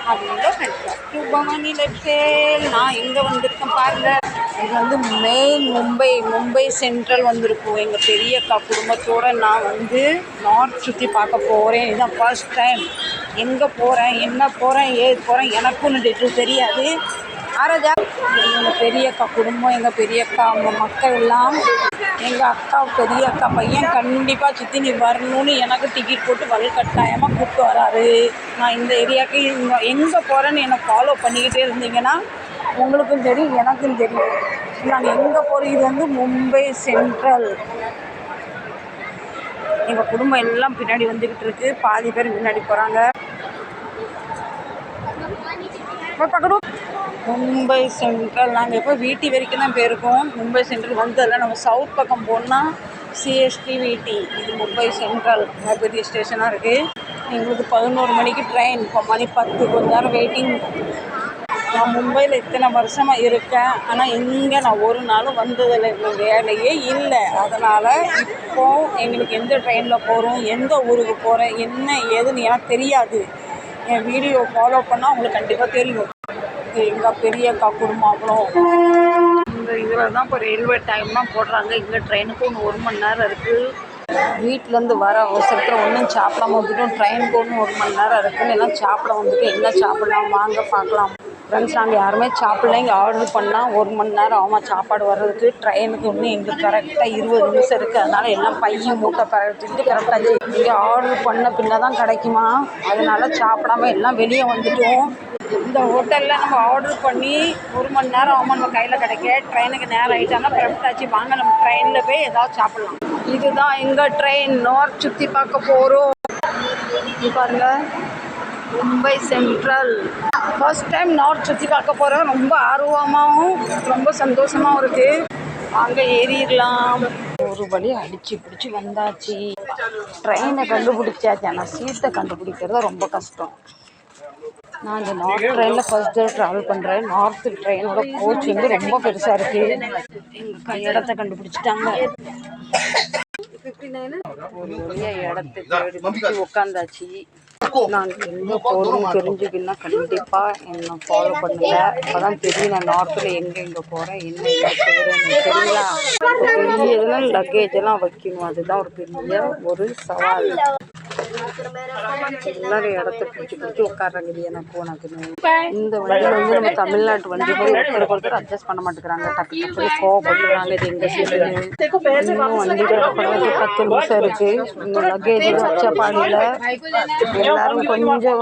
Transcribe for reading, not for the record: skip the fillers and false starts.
Hello friends, to Bhavani life style. நான் எங்கே வந்திருக்கேன் பாருங்கள். இது வந்து மெயின் மும்பை சென்ட்ரல் வந்திருக்கும். எங்கள் பெரியக்கா குடும்பத்தோடு நான் வந்து நார்த் சுற்றி பார்க்க போகிறேன். இதுதான் ஃபர்ஸ்ட் டைம். எங்கே போகிறேன், என்ன போகிறேன், ஏது போகிறேன் எனக்கும் தெரியாது. ஆராஜா எங்கள் பெரியக்கா குடும்பம், எங்கள் பெரியக்கா அவங்க மக்கள் எல்லாம் எங்கள் அக்கா பெரிய அக்கா பையன் கண்டிப்பாக சித்தி நீ வரணும்னு எனக்கு டிக்கெட் போட்டு வலுக்கட்டாயமாக கூப்பிட்டு வராரு. நான் இந்த ஏரியாவுக்கு எங்கே போகிறேன்னு என்னை ஃபாலோ பண்ணிக்கிட்டே இருந்தீங்கன்னா உங்களுக்கும் தெரியும், எனக்கும் தெரியும். நாங்கள் எங்கே போகிறோம், இது வந்து மும்பை சென்ட்ரல். எங்கள் குடும்பம் எல்லாம் பின்னாடி வந்துக்கிட்டு இருக்குது. பாதி பேர் முன்னாடி போகிறாங்க. மும்பை சென்ட்ரல் நாங்கள் எப்போ வீட்டி வரைக்கும் தான் போயிருக்கோம். மும்பை சென்ட்ரல் வந்ததில்லை. நம்ம சவுத் பக்கம் போனால் சிஎஸ்டி வீட்டி. இது மும்பை சென்ட்ரல் பெரிய ஸ்டேஷனாக இருக்குது. எங்களுக்கு 11 மணிக்கு ட்ரெயின். இப்போ மணி 10. கொஞ்ச நேரம் வெயிட்டிங். நான் மும்பையில் இத்தனை வருஷமாக இருக்கேன், ஆனால் எங்கே நான் ஒரு நாளும் வந்ததில்லை. எங்களுக்கு வேலையே இல்லை. அதனால் இப்போது எங்களுக்கு எந்த ட்ரெயினில் போகிறோம், எந்த ஊருக்கு போகிறேன், என்ன ஏதுன்னு எனக்கு தெரியாது. என் வீடியோ ஃபாலோ பண்ணால் உங்களுக்கு கண்டிப்பாக தெரியும். எங்கள் பெரியக்கா குடும்பம் அவ்வளோ இந்த இதில் தான் இப்போ ரயில்வே டைம்லாம் போடுறாங்க. இங்கே ட்ரெயினுக்கு ஒன்று 1 மணி நேரம் இருக்குது. வீட்டிலேருந்து வர அவசரத்தில் ஒன்றும் சாப்பிடாம வந்துட்டோம். ட்ரெயினுக்கு ஒன்று 1 மணி நேரம் இருக்குதுன்னு எல்லாம் சாப்பிட வந்துட்டு என்ன சாப்பிட்லாம் வாங்க பார்க்கலாம். ஃப்ரெண்ட்ஸ், நாங்கள் யாருமே சாப்பிடல. இங்கே ஆர்டர் பண்ணால் 1 மணி நேரம் ஆகும் சாப்பாடு வர்றதுக்கு. ட்ரெயினுக்கு ஒன்று எங்களுக்கு கரெக்டாக 20 நிமிஷம் இருக்குது. அதனால் எல்லாம் பையன் மூட்டை பரட்டிட்டு கரெக்டாக இங்கே ஆர்டர் பண்ண பின்ன தான் கிடைக்குமா. அதனால் சாப்பிடாம எல்லாம் வெளியே வந்துட்டோம். இந்த ஹோட்டலில் நம்ம ஆர்டர் பண்ணி 1 மணி நேரம் ஆகும் நம்ம கையில் கிடைக்க. ட்ரெயினுக்கு நேரம் ஆகிட்டாங்கன்னா பிரமிட்டாச்சு வாங்க நம்ம ட்ரெயினில் போய் ஏதாவது சாப்பிட்லாம். இதுதான் எங்கள் ட்ரெயின். நார்த் சுற்றி பார்க்க போகிறோம். இது பாருங்கள், Mumbai central. First time north சுற்றி பார்க்க போகிறோம். ரொம்ப ஆர்வமாகவும் ரொம்ப சந்தோஷமாகவும் இருக்குது. அங்கே ஏறிடலாம். ஒரு வழி அடித்து பிடிச்சி வந்தாச்சு. ட்ரெயினை கண்டுபிடிச்சாச்சு. ஆனால் சீட்டை கண்டுபிடிக்கிறது ரொம்ப கஷ்டம். நான் இந்த நார்த் ட்ரெயினில் ஃபர்ஸ்ட் டே ட்ராவல் பண்ணுறேன். நார்த்து ட்ரெயினோட கோச் வந்து ரொம்ப பெருசாக இருக்குது. எங்கள் இடத்த கண்டுபிடிச்சிட்டாங்க. ஒரு வழியாக இடத்துக்கு உட்காந்தாச்சு. நாங்கள் எங்கே போகிறோம்னு தெரிஞ்சுக்கின்னா கண்டிப்பாக என்னை ஃபாலோ பண்ணுங்கள். அப்போ தான் தெரியும் நான் நார்த்தில் எங்கே போகிறேன், என்ன செய்கிறேன்னு தெரியுங்களா. பெரிய இதெல்லாம் லக்கேஜ் எல்லாம் வைக்கணும். அதுதான் ஒரு பெரிய ஒரு சவால். எல்லாரும் இடத்த பிடிச்சி உட்காடுறாங்க. எனக்கு இந்த வண்டியில் வந்து நம்ம தமிழ்நாட்டு வண்டி போய் ஒருத்தர் அட்ஜஸ்ட் பண்ண மாட்டேங்கிறாங்க. டக்கு டக்குனு கோவப்பட்டுறாங்க. இது எங்கள் சீட்டு இன்னும் வண்டி கிடக்கிறது 10 நிமிஷம் இருக்குது. இன்னும் லக்கேஜ் வச்ச பாடியில் எல்லாரும் கொஞ்சம்